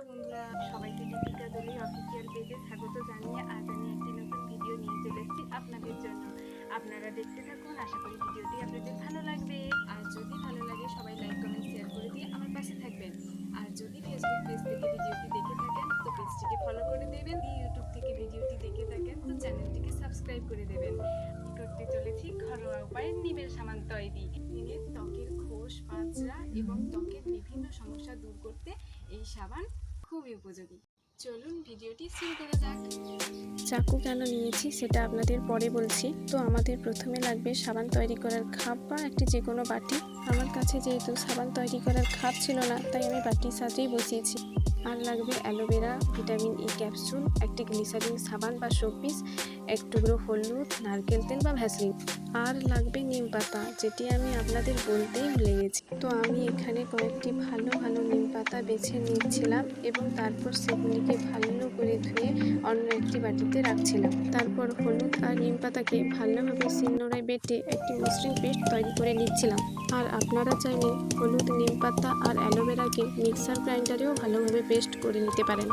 Hello বন্ধুরা, সবাইকে Deepika দোলি official পেজে স্বাগত জানিয়ে আজ আমি একটি নতুন ভিডিও নিয়ে চলে এসেছি আপনাদের জন্য। আপনারা দেখতে থাকুন, আশা করি ভিডিওটি আপনাদের ভালো লাগবে। আর যদি ভালো লাগে সবাই লাইক কমেন্ট শেয়ার করে দিয়ে আমার পাশে থাকবেন। আর যদি ফেসবুক পেজ থেকে ভিডিওটি দেখে থাকেন তো পেজটিকে ফলো করে দেবেন, ইউটিউব থেকে ভিডিওটি দেখে থাকেন তো চ্যানেলটিকে সাবস্ক্রাইব করে দেবেন। করতে চলেছি ঘরোয়া উপায়ে নিমের সাবান তৈরি। নিমের ত্বকের খোস, পাঁচড়া এবং ত্বকের বিভিন্ন সমস্যা দূর করতে এই সাবান খুবই উপযোগী। চলুন ভিডিওটি শুরু করা যাক। চাকু কেন নিয়েছি সেটা আপনাদের পরে বলছি। তো আমাদের প্রথমে লাগবে সাবান তৈরি করার খাপ বা একটি যে কোনো বাটি। আমার কাছে যেহেতু সাবান তৈরি করার খাপ ছিল না, তাই আমি বাটির সাথেই বসিয়েছি। আর লাগবে অ্যালোভেরা, ভিটামিন ই ক্যাপসুল, একটি গ্লিসারিন সাবান বা সোপ পিস, এক টুকরো হলুদ, নারকেল তেল বা ভ্যাসলিন। আর লাগবে নিম পাতা, যেটি আমি আপনাদের বলতেই ভুলে গেছি। তো আমি এখানে কয়েকটি ভালো ভালো নিম পাতা বেছে নিচ্ছিলাম এবং তারপর সেগুলিকে ভালো করে ধুয়ে অন্য একটি বাটিতে রাখছিলাম। তারপর হলুদ আর নিম পাতাকে ভালোভাবে শিলনোড়ায় বেটে একটি মসৃণ পেস্ট তৈরি করে নিচ্ছিলাম। আর আপনারা চাইলে হলুদ, নিম পাতা আর অ্যালোভেরাকে মিক্সার গ্রাইন্ডারেও ভালোভাবে পেস্ট করে নিতে পারেন।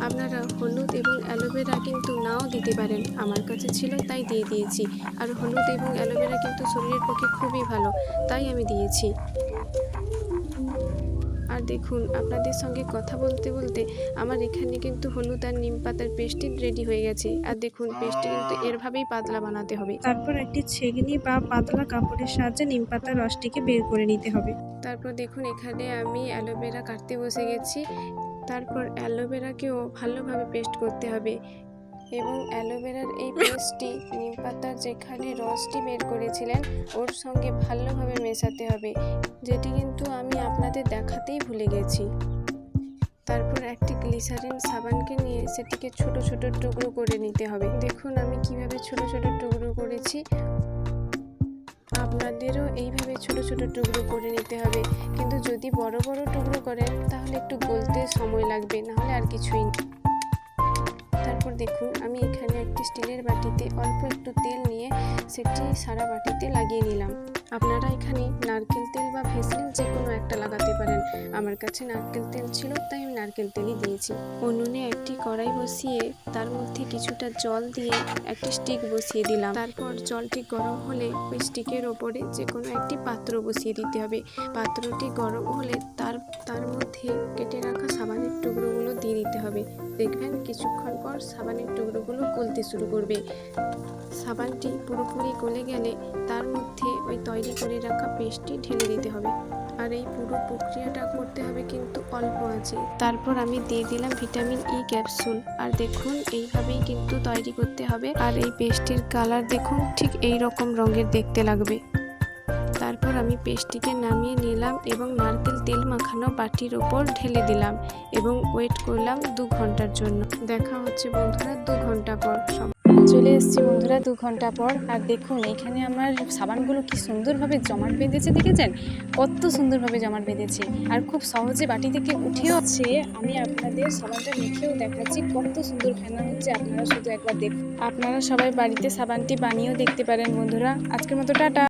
আপনারা হলুদ এবং অ্যালোভেরা কিন্তু নাও দিতে পারেন, আমার কাছে ছিল তাই দিয়ে দিয়েছি। আর হলুদ এবং অ্যালোভেরা কিন্তু শরীরের পক্ষে খুবই ভালো, তাই আমি দিয়েছি। আর দেখুন, আপনাদের সঙ্গে কথা বলতে বলতে আমার এখানে কিন্তু হলুদ আর নিম পাতার পেস্টটি রেডি হয়ে গেছে। আর দেখুন, পেস্টটি কিন্তু এরভাবেই পাতলা বানাতে হবে। তারপর একটি ছেঁকনি বা পাতলা কাপড়ের সাহায্যে নিম পাতার রসটিকে বের করে নিতে হবে। তারপর দেখুন, এখানে আমি অ্যালোভেরা কাটতে বসে গেছি। তারপর অ্যালোভেরাকেও ভালোভাবে পেস্ট করতে হবে এবং অ্যালোভেরার এই পেস্টটি নিম পাতার যেখানে রসটি বের করেছিলেন ওর সঙ্গে ভালোভাবে মেশাতে হবে, যেটি কিন্তু আমি আপনাদের দেখাতেই ভুলে গেছি। তারপর একটি গ্লিসারিন সাবানকে নিয়ে সেটিকে ছোট ছোট টুকরো করে নিতে হবে। দেখুন আমি কিভাবে ছোট ছোট টুকরো করেছি, আপনাদেরও এইভাবে ছোট ছোট টুকরো করে নিতে হবে। কিন্তু যদি বড় বড় টুকরো করেন তাহলে একটু গলতে সময় লাগবে, নাহলে আর কিছুই না। তারপর দেখুন, আমি এখানে একটি স্টিলের বাটিতে অল্প একটু তেল নিয়ে সেটি সারা বাটিতে লাগিয়ে নিলাম। আপনারা এখানে নারকেল তেল বা ভ্যাসলিন যে কোনো একটা লাগাতে পারেন। আমার কাছে নারকেল তেল ছিল তাই আমি নারকেল তেলই দিয়েছি। উনুনে একটি কড়াই বসিয়ে তার মধ্যে কিছুটা জল দিয়ে একটি স্টিক বসিয়ে দিলাম। তারপর জলটি গরম হলে ওই স্টিকের ওপরে যে কোনো একটি পাত্র বসিয়ে দিতে হবে। পাত্রটি গরম হলে তার মধ্যে কেটে রাখা সাবানের টুকরোগুলো দিয়ে দিতে হবে। দেখবেন কিছুক্ষণ পর সাবানের টুকরোগুলো গলতে শুরু করবে। সাবানটি পুরোপুরি গলে গেলে তার মধ্যে ওই তৈরি করে রাখা পেস্টটি ঢেলে দিতে হবে। আর এই পুরো প্রক্রিয়াটা করতে হবে কিন্তু অল্প আঁচে। তারপর আমি দিয়ে দিলাম ভিটামিন ই ক্যাপসুল। আর দেখুন, এইভাবেই কিন্তু তৈরি করতে হবে। আর এই পেস্টের কালার দেখুন, ঠিক এই রকম রঙের দেখতে লাগবে। তারপর আমি পেস্টটিকে নামিয়ে নিলাম এবং নারকেল তেল মাখানো বাটির ওপর ঢেলে দিলাম এবং ওয়েট করলাম 2 ঘন্টার জন্য। দেখা হচ্ছে বন্ধুরা 2 ঘন্টা পর। চলে এসেছি বন্ধুরা 2 ঘন্টা পর। আর দেখুন, এখানে আমার সাবানগুলো কি সুন্দরভাবে জমাট বেঁধেছে, দেখেছেন কত সুন্দরভাবে জমাট বেঁধেছে। আর খুব সহজে বাটি থেকে উঠেও আছে। আমি আপনাদের সাবানটা মেখেও দেখাচ্ছি কত সুন্দর ফেনা হচ্ছে, আপনারা শুধু একবার দেখুন। আপনারা সবাই বাড়িতে সাবানটি বানিয়েও দেখতে পারেন বন্ধুরা। আজকের মতো টাটা।